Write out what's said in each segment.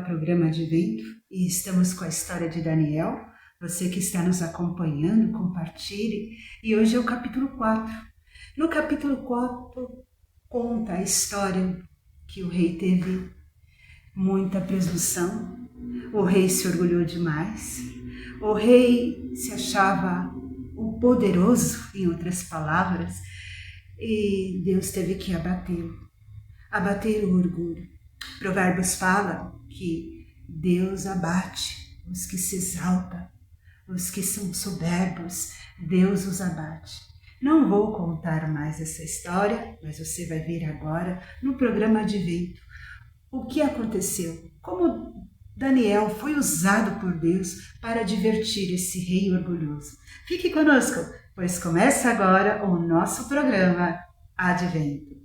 programa Advento e estamos com a história de Daniel. Você que está nos acompanhando, compartilhe. E hoje é o capítulo 4. No capítulo 4 conta a história que o rei teve muita presunção, o rei se orgulhou demais, o rei se achava o poderoso, em outras palavras, e Deus teve que abater o orgulho. Provérbios fala que Deus abate os que se exaltam, os que são soberbos, Deus os abate. Não vou contar mais essa história, mas você vai ver agora no programa Advento o que aconteceu, como Daniel foi usado por Deus para divertir esse rei orgulhoso. Fique conosco, pois começa agora o nosso programa Advento.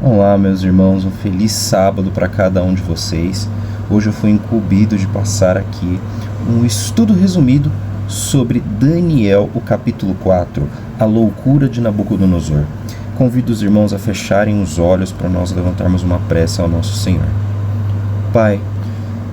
Olá, meus irmãos, um feliz sábado para cada um de vocês. Hoje eu fui incumbido de passar aqui um estudo resumido sobre Daniel, o capítulo 4, a loucura de Nabucodonosor. Convido os irmãos a fecharem os olhos para nós levantarmos uma prece ao nosso Senhor. Pai,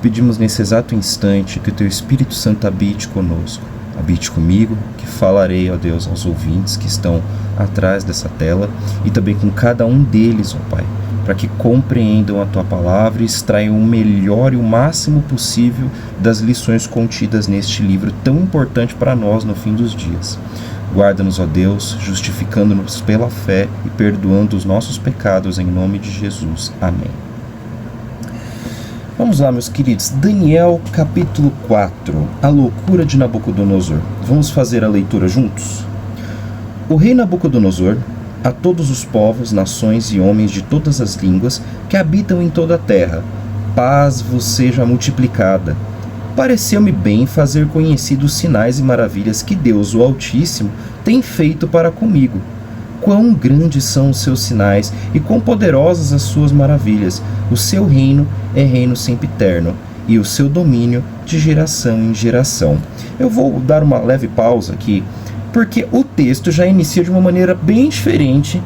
pedimos nesse exato instante que o Teu Espírito Santo habite conosco. Habite comigo, que falarei, ó Deus, aos ouvintes que estão atrás dessa tela e também com cada um deles, ó Pai, para que compreendam a Tua palavra e extraiam o melhor e o máximo possível das lições contidas neste livro tão importante para nós no fim dos dias. Guarda-nos, ó Deus, justificando-nos pela fé e perdoando os nossos pecados em nome de Jesus. Amém. Vamos lá, meus queridos. Daniel, capítulo 4, a loucura de Nabucodonosor. Vamos fazer a leitura juntos? O rei Nabucodonosor, a todos os povos, nações e homens de todas as línguas que habitam em toda a terra, paz vos seja multiplicada. Pareceu-me bem fazer conhecidos os sinais e maravilhas que Deus, o Altíssimo, tem feito para comigo. Quão grandes são os seus sinais e quão poderosas as suas maravilhas. O seu reino é reino sempiterno e o seu domínio de geração em geração. Eu vou dar uma leve pausa aqui, porque o texto já inicia de uma maneira bem diferente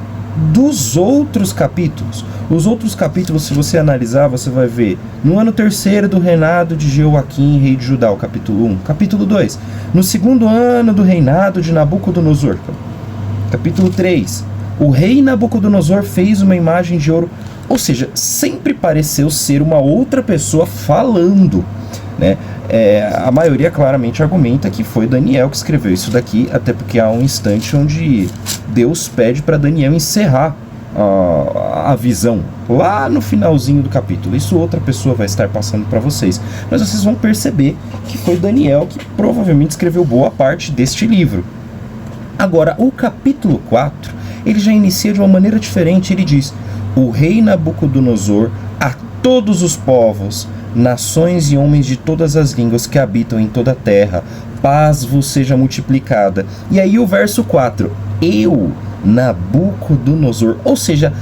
dos outros capítulos. Os outros capítulos, se você analisar, você vai ver no ano 3º do reinado de Jeoaquim, rei de Judá, o capítulo 1. Capítulo 2, no 2º ano do reinado de Nabucodonosor. Capítulo 3, o rei Nabucodonosor fez uma imagem de ouro. Ou seja, sempre pareceu ser uma outra pessoa falando, né? A maioria claramente argumenta que foi Daniel que escreveu isso daqui, até porque há um instante onde Deus pede para Daniel encerrar a visão, lá no finalzinho do capítulo. Isso outra pessoa vai estar passando para vocês, mas vocês vão perceber que foi Daniel que provavelmente escreveu boa parte deste livro. Agora, o capítulo 4, ele já inicia de uma maneira diferente. Ele diz: o rei Nabucodonosor, a todos os povos, nações e homens de todas as línguas que habitam em toda a terra, paz vos seja multiplicada. E aí o verso 4, eu, Nabucodonosor, ou seja,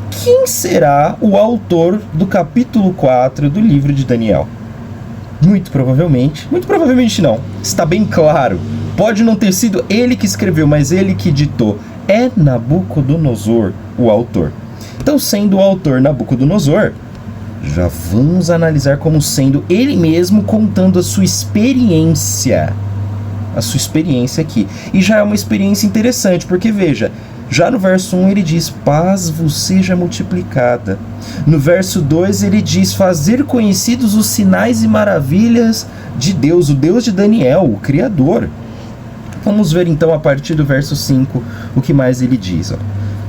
quem será o autor do capítulo 4 do livro de Daniel? Muito provavelmente não, está bem claro, pode não ter sido ele que escreveu, mas ele que ditou, é Nabucodonosor o autor. Então, sendo o autor Nabucodonosor, já vamos analisar como sendo ele mesmo contando a sua experiência aqui. E já é uma experiência interessante, porque veja, já no verso 1 ele diz, paz vos seja multiplicada. No verso 2 ele diz, fazer conhecidos os sinais e maravilhas de Deus, o Deus de Daniel, o Criador. Vamos ver então a partir do verso 5 o que mais ele diz.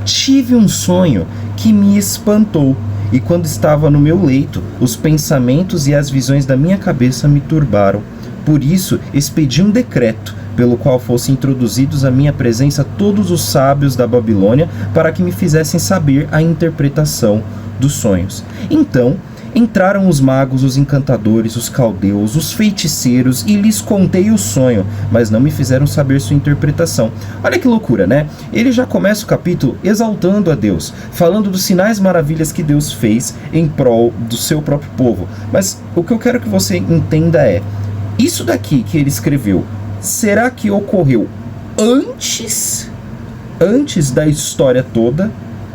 Tive um sonho que me espantou, e quando estava no meu leito, os pensamentos e as visões da minha cabeça me turbaram. Por isso, expedi um decreto, pelo qual fossem introduzidos à minha presença todos os sábios da Babilônia, para que me fizessem saber a interpretação dos sonhos. Então, entraram os magos, os encantadores, os caldeus, os feiticeiros, e lhes contei o sonho, mas não me fizeram saber sua interpretação. Olha que loucura, né? Ele já começa o capítulo exaltando a Deus, falando dos sinais e maravilhas que Deus fez em prol do seu próprio povo. Mas o que eu quero que você entenda é, isso daqui que ele escreveu, será que ocorreu antes da história toda?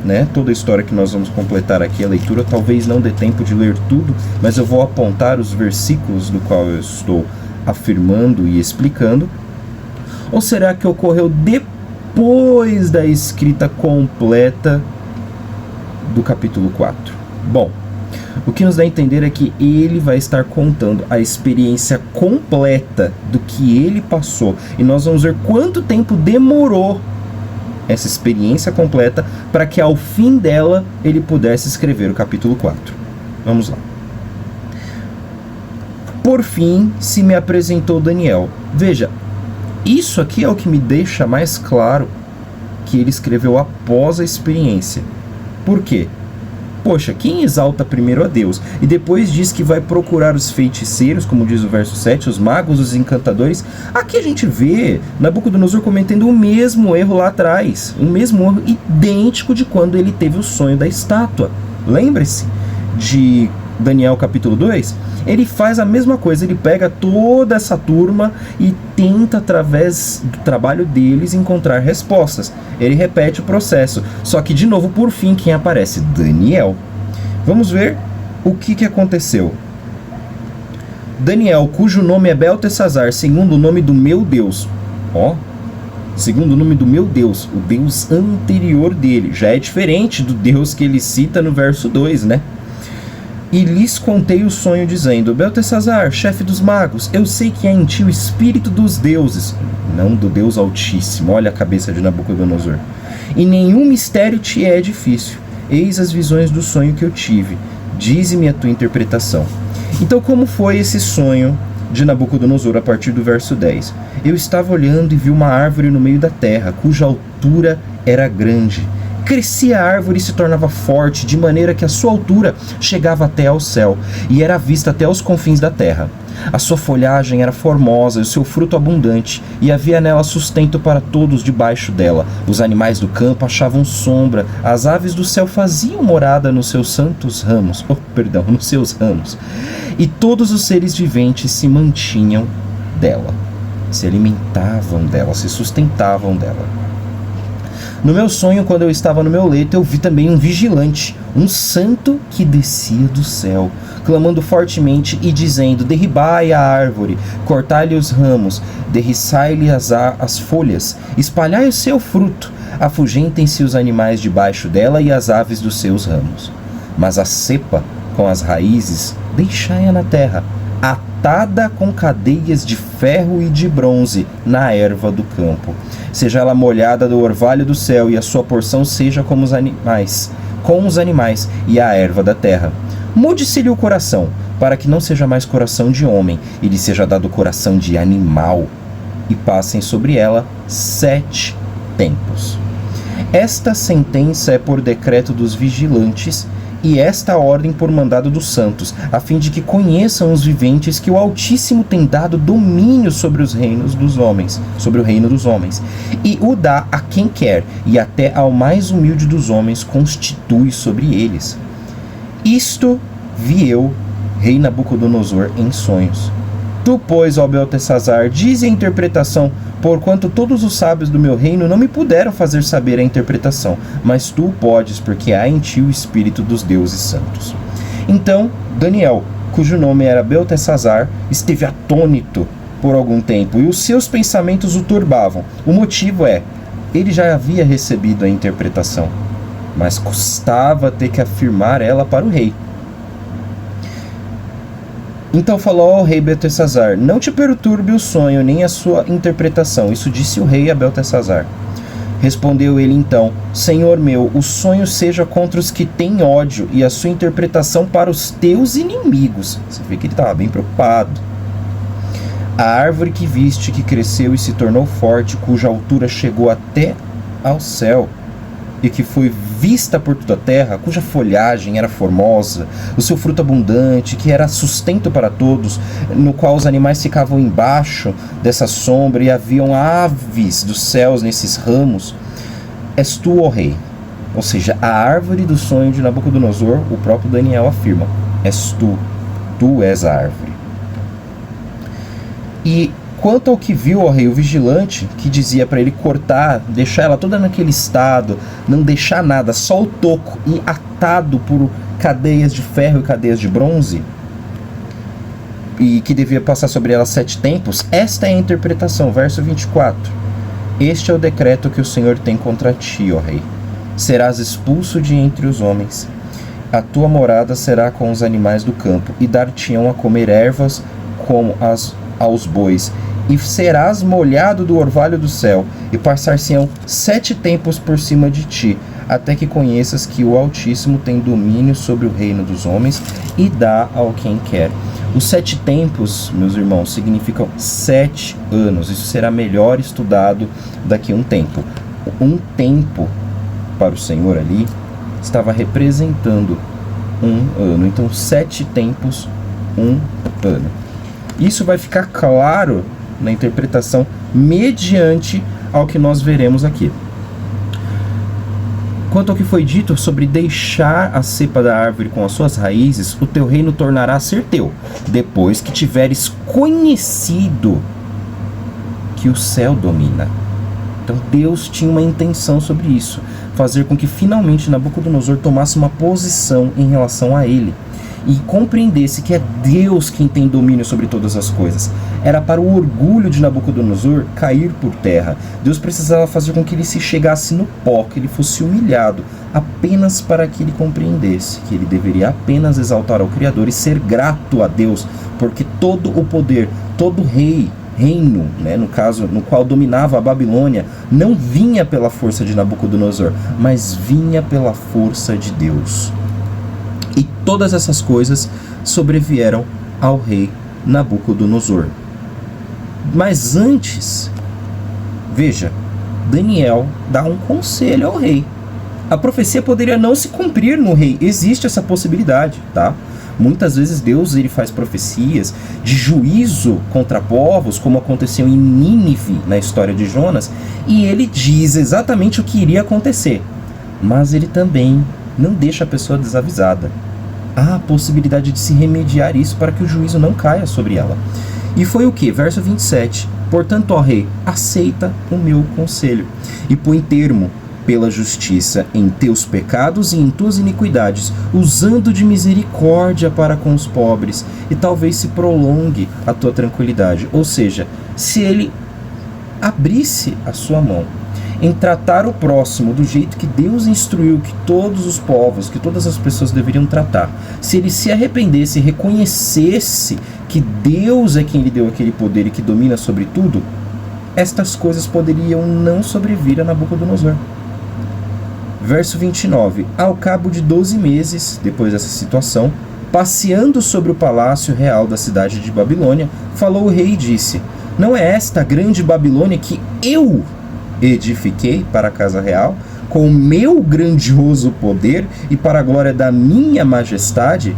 né? Toda a história que nós vamos completar aqui, a leitura, talvez não dê tempo de ler tudo, mas eu vou apontar os versículos do qual eu estou afirmando e explicando. Ou será que ocorreu depois da escrita completa do capítulo 4? Bom, o que nos dá a entender é que ele vai estar contando a experiência completa do que ele passou. E nós vamos ver quanto tempo demorou essa experiência completa para que ao fim dela ele pudesse escrever o capítulo 4. Vamos lá. Por fim, se me apresentou Daniel. Veja, isso aqui é o que me deixa mais claro que ele escreveu após a experiência. Por quê? Poxa, quem exalta primeiro a Deus e depois diz que vai procurar os feiticeiros, como diz o verso 7, os magos, os encantadores, aqui a gente vê Nabucodonosor cometendo o mesmo erro lá atrás, o mesmo erro idêntico de quando ele teve o sonho da estátua. Lembre-se de Daniel capítulo 2? Ele faz a mesma coisa, ele pega toda essa turma e tenta, através do trabalho deles, encontrar respostas. Ele repete o processo, só que de novo, por fim, quem aparece? Daniel. Vamos ver o que aconteceu. Daniel, cujo nome é Beltesazar, segundo o nome do meu Deus. Segundo o nome do meu Deus, o Deus anterior dele. Já é diferente do Deus que ele cita no verso 2, né? E lhes contei o sonho, dizendo: Beltesazar, chefe dos magos, eu sei que há em ti o espírito dos deuses, não do Deus Altíssimo. Olha a cabeça de Nabucodonosor. E nenhum mistério te é difícil. Eis as visões do sonho que eu tive. Dize-me a tua interpretação. Então, como foi esse sonho de Nabucodonosor a partir do verso 10? Eu estava olhando e vi uma árvore no meio da terra, cuja altura era grande. Crescia a árvore e se tornava forte, de maneira que a sua altura chegava até ao céu, e era vista até os confins da terra. A sua folhagem era formosa e o seu fruto abundante, e havia nela sustento para todos debaixo dela. Os animais do campo achavam sombra, as aves do céu faziam morada nos seus ramos, e todos os seres viventes se mantinham dela, se alimentavam dela, se sustentavam dela. No meu sonho, quando eu estava no meu leito, eu vi também um vigilante, um santo que descia do céu, clamando fortemente e dizendo: derribai a árvore, cortai-lhe os ramos, derriçai-lhe as folhas, espalhai o seu fruto, afugentem-se os animais debaixo dela e as aves dos seus ramos. Mas a cepa, com as raízes, deixai-a na terra, atada com cadeias de ferro e de bronze na erva do campo. Seja ela molhada do orvalho do céu, e a sua porção seja como os animais, e a erva da terra. Mude-se-lhe o coração, para que não seja mais coração de homem, e lhe seja dado coração de animal, e passem sobre ela 7 tempos. Esta sentença é por decreto dos vigilantes, e esta ordem por mandado dos santos, a fim de que conheçam os viventes que o Altíssimo tem dado domínio sobre os reinos dos homens, sobre o reino dos homens, e o dá a quem quer, e até ao mais humilde dos homens constitui sobre eles. Isto vi eu, rei Nabucodonosor, em sonhos. Tu, pois, ó Beltesazar, dize a interpretação, porquanto todos os sábios do meu reino não me puderam fazer saber a interpretação, mas tu podes, porque há em ti o espírito dos deuses santos. Então, Daniel, cujo nome era Beltesazar, esteve atônito por algum tempo, e os seus pensamentos o turbavam. O motivo é, ele já havia recebido a interpretação, mas custava ter que afirmar ela para o rei. Então falou ao rei Beltesazar: não te perturbe o sonho, nem a sua interpretação. Isso disse o rei a Beltesazar. Respondeu ele então: Senhor meu, o sonho seja contra os que têm ódio, e a sua interpretação para os teus inimigos. Você vê que ele estava bem preocupado. A árvore que viste, que cresceu e se tornou forte, cuja altura chegou até ao céu, e que foi vista por toda a terra, cuja folhagem era formosa, o seu fruto abundante, que era sustento para todos, no qual os animais ficavam embaixo dessa sombra, e haviam aves dos céus nesses ramos, és tu, ó rei. Ou seja, a árvore do sonho de Nabucodonosor, o próprio Daniel afirma: és tu, tu és a árvore. E Quanto ao que viu, ó rei, o vigilante, que dizia para ele cortar, deixar ela toda naquele estado, não deixar nada, só o toco, e atado por cadeias de ferro e cadeias de bronze, e que devia passar sobre ela 7 tempos, esta é a interpretação, verso 24. Este é o decreto que o Senhor tem contra ti, ó rei. Serás expulso de entre os homens. A tua morada será com os animais do campo, e dar-te-ão a comer ervas como aos bois, e serás molhado do orvalho do céu, e passar-se-ão 7 tempos por cima de ti, até que conheças que o Altíssimo tem domínio sobre o reino dos homens, e dá ao quem quer. Os 7 tempos, meus irmãos, significam 7 anos. Isso será melhor estudado daqui a um tempo. Um tempo, para o Senhor ali, estava representando um ano. Então, 7 tempos, 1 ano. Isso vai ficar claro na interpretação mediante ao que nós veremos aqui. Quanto ao que foi dito sobre deixar a cepa da árvore com as suas raízes, o teu reino tornará a ser teu, depois que tiveres conhecido que o céu domina. Então Deus tinha uma intenção sobre isso, fazer com que finalmente Nabucodonosor tomasse uma posição em relação a ele e compreendesse que é Deus quem tem domínio sobre todas as coisas. Era para o orgulho de Nabucodonosor cair por terra. Deus precisava fazer com que ele se chegasse no pó, que ele fosse humilhado, apenas para que ele compreendesse que ele deveria apenas exaltar ao Criador e ser grato a Deus, porque todo o poder, todo reino, né, no caso, no qual dominava a Babilônia, não vinha pela força de Nabucodonosor, mas vinha pela força de Deus. E todas essas coisas sobrevieram ao rei Nabucodonosor. Mas antes, veja, Daniel dá um conselho ao rei. A profecia poderia não se cumprir no rei, existe essa possibilidade, tá? Muitas vezes Deus ele faz profecias de juízo contra povos, como aconteceu em Nínive, na história de Jonas, e ele diz exatamente o que iria acontecer. Mas ele também não deixa a pessoa desavisada. Há a possibilidade de se remediar isso para que o juízo não caia sobre ela. E foi o que? Verso 27. Portanto, ó rei, aceita o meu conselho e põe termo pela justiça em teus pecados e em tuas iniquidades, usando de misericórdia para com os pobres, e talvez se prolongue a tua tranquilidade. Ou seja, se ele abrisse a sua mão em tratar o próximo do jeito que Deus instruiu que todos os povos, que todas as pessoas deveriam tratar, se ele se arrependesse e reconhecesse que Deus é quem lhe deu aquele poder e que domina sobre tudo, estas coisas poderiam não sobrevir a Nabucodonosor. Verso 29. Ao cabo de 12 meses, depois dessa situação, passeando sobre o palácio real da cidade de Babilônia, falou o rei e disse: não é esta a grande Babilônia que eu edifiquei para a casa real, com o meu grandioso poder e para a glória da minha majestade?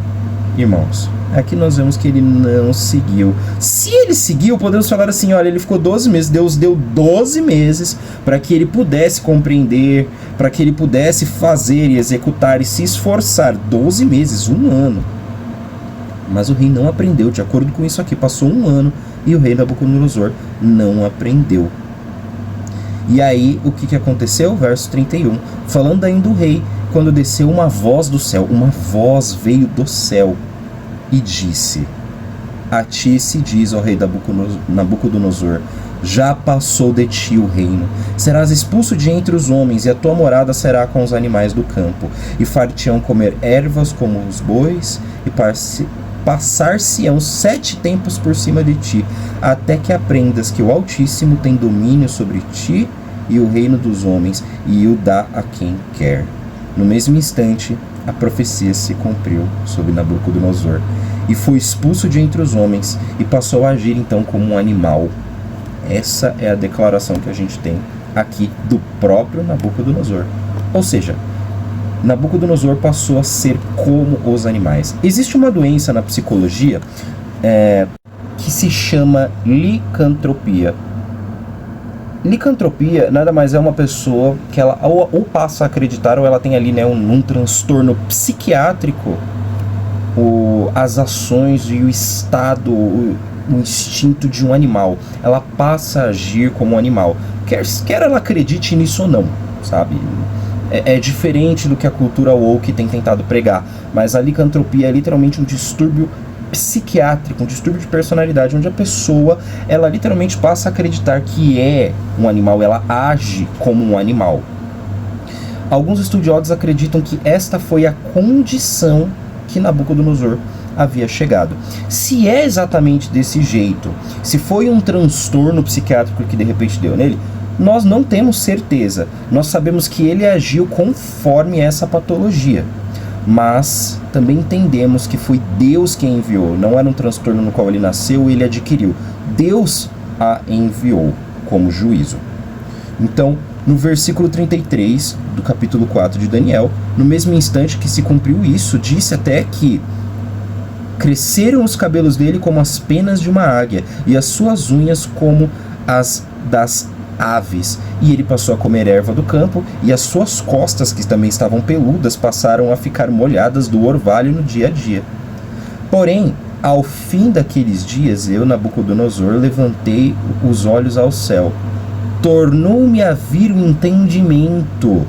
Irmãos, aqui nós vemos que ele não seguiu. Se ele seguiu, podemos falar assim, olha, ele ficou 12 meses, Deus deu 12 meses para que ele pudesse compreender, para que ele pudesse fazer e executar e se esforçar. 12 meses, 1 ano. Mas o rei não aprendeu. De acordo com isso aqui, passou 1 ano e o rei Nabucodonosor não aprendeu. E aí, o que aconteceu? Verso 31. Falando ainda o rei, quando desceu uma voz do céu, uma voz veio do céu e disse: a ti se diz, ó rei Nabucodonosor, já passou de ti o reino. Serás expulso de entre os homens, e a tua morada será com os animais do campo. E far-te-ão comer ervas como os bois, e passar-se-ão 7 tempos por cima de ti, até que aprendas que o Altíssimo tem domínio sobre ti e o reino dos homens, e o dá a quem quer. No mesmo instante, a profecia se cumpriu sobre Nabucodonosor, e foi expulso de entre os homens, e passou a agir então como um animal. Essa é a declaração que a gente tem aqui do próprio Nabucodonosor. Ou seja, Nabucodonosor passou a ser como os animais. Existe uma doença na psicologia que se chama licantropia. Licantropia nada mais é uma pessoa que ela ou passa a acreditar, ou ela tem ali, né, um transtorno psiquiátrico, as ações e o estado o instinto de um animal. Ela passa a agir como um animal. Quer ela acredite nisso ou não, sabe? É diferente do que a cultura woke tem tentado pregar. Mas a licantropia é literalmente um distúrbio psiquiátrico, um distúrbio de personalidade, onde a pessoa, ela literalmente passa a acreditar que é um animal, ela age como um animal. Alguns estudiosos acreditam que esta foi a condição que Nabucodonosor havia chegado. Se é exatamente desse jeito, se foi um transtorno psiquiátrico que de repente deu nele, nós não temos certeza. Nós sabemos que ele agiu conforme essa patologia, mas também entendemos que foi Deus quem enviou. Não era um transtorno no qual ele nasceu e ele adquiriu. Deus a enviou como juízo. Então, no versículo 33 do capítulo 4 de Daniel, no mesmo instante que se cumpriu isso, disse até que cresceram os cabelos dele como as penas de uma águia, e as suas unhas como as das aves. E ele passou a comer erva do campo, e as suas costas, que também estavam peludas, passaram a ficar molhadas do orvalho no dia a dia. Porém, ao fim daqueles dias, eu, Nabucodonosor, levantei os olhos ao céu. Tornou-me a vir o entendimento,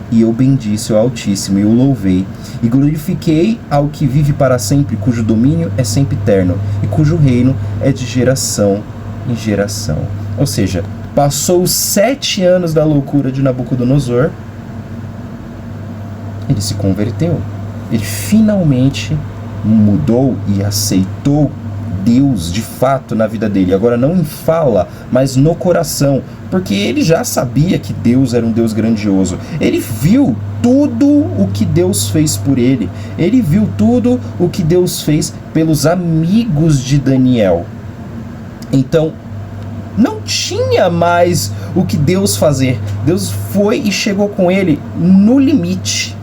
e eu bendisse o Altíssimo e o louvei, e glorifiquei ao que vive para sempre, cujo domínio é sempre eterno, e cujo reino é de geração em geração. Ou seja, passou os 7 anos da loucura de Nabucodonosor, ele se converteu, ele finalmente mudou e aceitou Deus de fato na vida dele. Agora não em fala, mas no coração, porque ele já sabia que Deus era um Deus grandioso. Ele viu tudo o que Deus fez por ele. Ele viu tudo o que Deus fez pelos amigos de Daniel. Então, não tinha mais o que Deus fazer. Deus foi e chegou com ele no limite,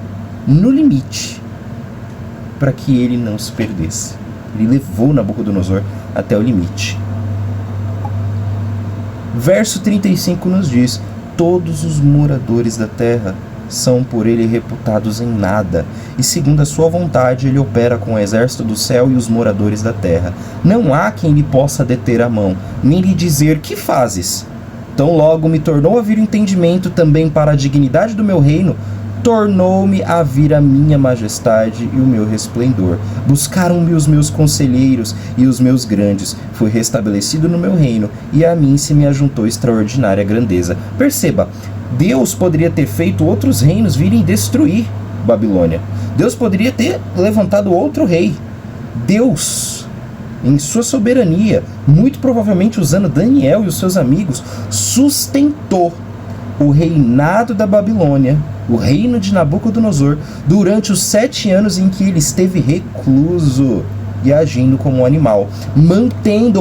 para que ele não se perdesse. Ele levou Nabucodonosor até o limite. Verso 35 nos diz: todos os moradores da terra são por ele reputados em nada, e segundo a sua vontade ele opera com o exército do céu e os moradores da terra. Não há quem lhe possa deter a mão, nem lhe dizer: que fazes? Tão logo me tornou a vir o entendimento também para a dignidade do meu reino, tornou-me a vir a minha majestade e o meu resplendor. Buscaram-me os meus conselheiros e os meus grandes. Fui restabelecido no meu reino, e a mim se me ajuntou extraordinária grandeza. Perceba, Deus poderia ter feito outros reinos virem destruir Babilônia. Deus poderia ter levantado outro rei. Deus, em sua soberania, muito provavelmente usando Daniel e os seus amigos, sustentou o reinado da Babilônia, o reino de Nabucodonosor, durante os 7 anos em que ele esteve recluso e agindo como um animal,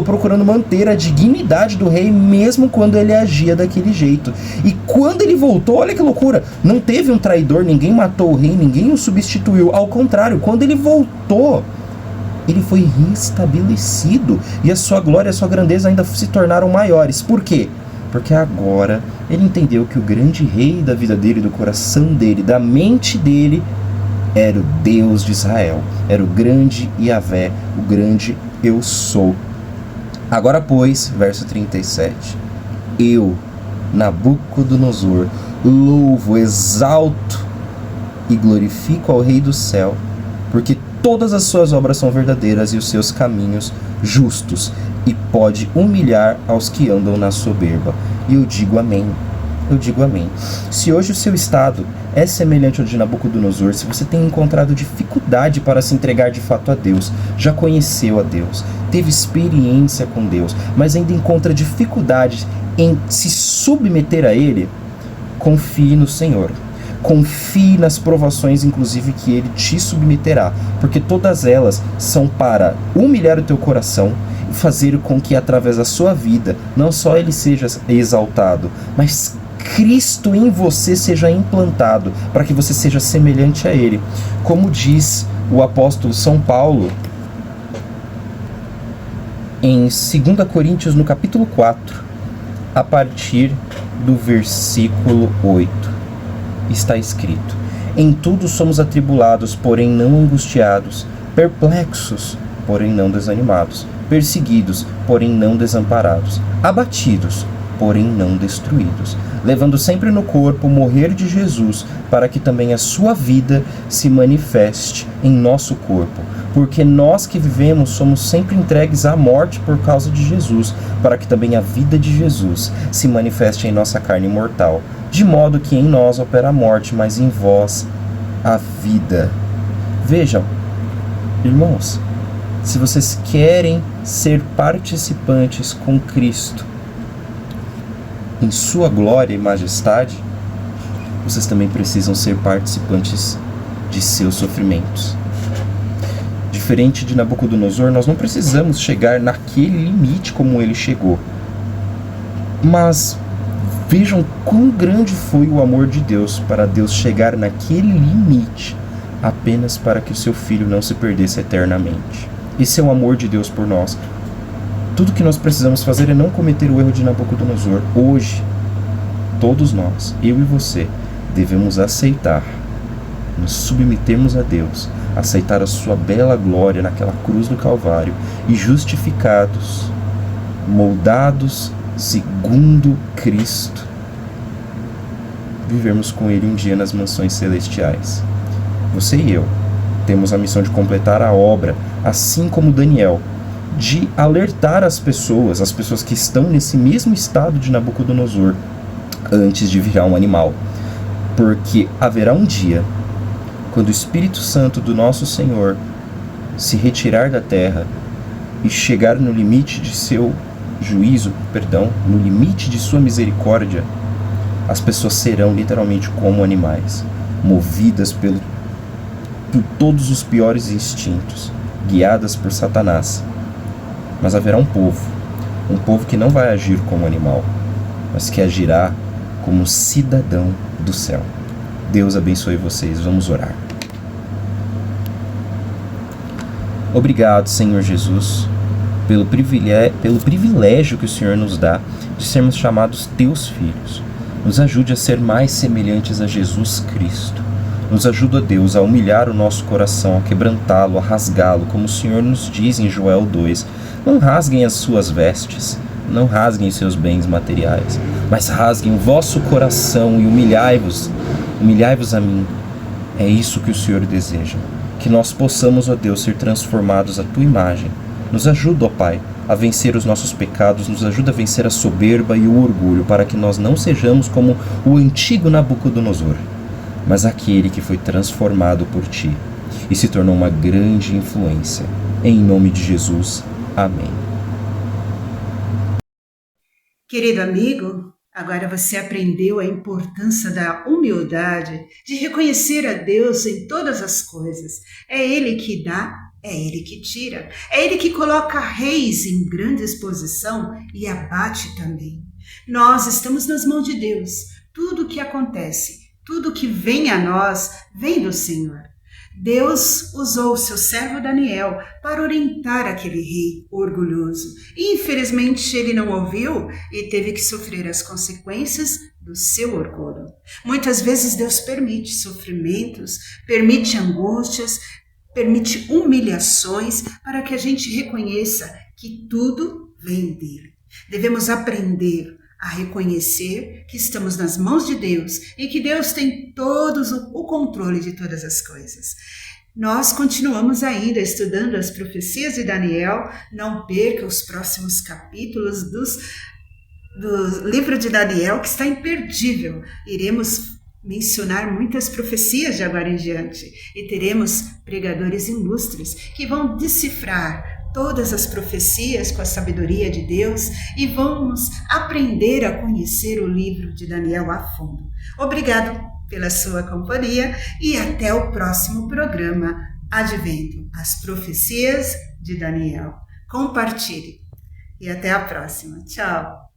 procurando manter a dignidade do rei, mesmo quando ele agia daquele jeito. E quando ele voltou, olha que loucura, não teve um traidor, ninguém matou o rei, ninguém o substituiu. Ao contrário, quando ele voltou, ele foi restabelecido, e a sua glória e a sua grandeza ainda se tornaram maiores. Por quê? Porque agora ele entendeu que o grande rei da vida dele, do coração dele, da mente dele, era o Deus de Israel. Era o grande Yahvé, o grande Eu Sou. Agora, pois, verso 37. Eu, Nabucodonosor, louvo, exalto e glorifico ao Rei do céu, porque todas as suas obras são verdadeiras e os seus caminhos justos, e pode humilhar aos que andam na soberba. E eu digo amém. Eu digo amém. Se hoje o seu estado é semelhante ao de Nabucodonosor, se você tem encontrado dificuldade para se entregar de fato a Deus, já conheceu a Deus, teve experiência com Deus, mas ainda encontra dificuldade em se submeter a Ele, confie no Senhor. Confie nas provações, inclusive, que Ele te submeterá, porque todas elas são para humilhar o teu coração e fazer com que, através da sua vida, não só Ele seja exaltado, mas Cristo em você seja implantado, para que você seja semelhante a Ele. Como diz o apóstolo São Paulo em 2 Coríntios, no capítulo 4, a partir do versículo 8. Está escrito: em tudo somos atribulados, porém não angustiados, perplexos, porém não desanimados, perseguidos, porém não desamparados, abatidos, porém não destruídos, levando sempre no corpo o morrer de Jesus, para que também a sua vida se manifeste em nosso corpo. Porque nós que vivemos somos sempre entregues à morte por causa de Jesus, para que também a vida de Jesus se manifeste em nossa carne mortal, de modo que em nós opera a morte, mas em vós a vida. Vejam, irmãos, se vocês querem ser participantes com Cristo em sua glória e majestade, vocês também precisam ser participantes de seus sofrimentos. Diferente de Nabucodonosor, nós não precisamos chegar naquele limite como ele chegou. Mas vejam quão grande foi o amor de Deus para Deus chegar naquele limite apenas para que o seu filho não se perdesse eternamente. Esse é o amor de Deus por nós. Tudo que nós precisamos fazer é não cometer o erro de Nabucodonosor. Hoje, todos nós, eu e você, devemos aceitar, nos submetermos a Deus, aceitar a sua bela glória naquela cruz do Calvário e justificados, moldados segundo Cristo, vivermos com Ele um dia nas mansões celestiais. Você e eu temos a missão de completar a obra, assim como Daniel, de alertar as pessoas que estão nesse mesmo estado de Nabucodonosor, antes de virar um animal. Porque haverá um dia, quando o Espírito Santo do nosso Senhor se retirar da terra e chegar no limite de seu juízo, no limite de sua misericórdia, as pessoas serão literalmente como animais, movidas por todos os piores instintos, guiadas por Satanás. Mas haverá um povo que não vai agir como animal, mas que agirá como cidadão do céu. Deus abençoe vocês. Vamos orar. Obrigado, Senhor Jesus, pelo privilégio que o Senhor nos dá de sermos chamados teus filhos. Nos ajude a ser mais semelhantes a Jesus Cristo. Nos ajuda, Deus, a humilhar o nosso coração, a quebrantá-lo, a rasgá-lo, como o Senhor nos diz em Joel 2. Não rasguem as suas vestes, não rasguem os seus bens materiais, mas rasguem o vosso coração e humilhai-vos a mim. É isso que o Senhor deseja. Que nós possamos, ó Deus, ser transformados à tua imagem. Nos ajuda, ó Pai, a vencer os nossos pecados, nos ajuda a vencer a soberba e o orgulho, para que nós não sejamos como o antigo Nabucodonosor, mas aquele que foi transformado por ti e se tornou uma grande influência. Em nome de Jesus. Amém. Querido amigo, agora você aprendeu a importância da humildade, de reconhecer a Deus em todas as coisas. É Ele que dá, é Ele que tira, é Ele que coloca reis em grande exposição e abate também. Nós estamos nas mãos de Deus. Tudo o que acontece, tudo que vem a nós, vem do Senhor. Deus usou o seu servo Daniel para orientar aquele rei orgulhoso. E, infelizmente, ele não ouviu e teve que sofrer as consequências do seu orgulho. Muitas vezes Deus permite sofrimentos, permite angústias, permite humilhações para que a gente reconheça que tudo vem dele. Devemos aprender a reconhecer que estamos nas mãos de Deus e que Deus tem o controle de todas as coisas. Nós continuamos ainda estudando as profecias de Daniel. Não perca os próximos capítulos do livro de Daniel, que está imperdível. Iremos mencionar muitas profecias de agora em diante e teremos pregadores ilustres que vão decifrar todas as profecias com a sabedoria de Deus e vamos aprender a conhecer o livro de Daniel a fundo. Obrigado pela sua companhia e até o próximo programa Advento, as profecias de Daniel. Compartilhe e até a próxima. Tchau!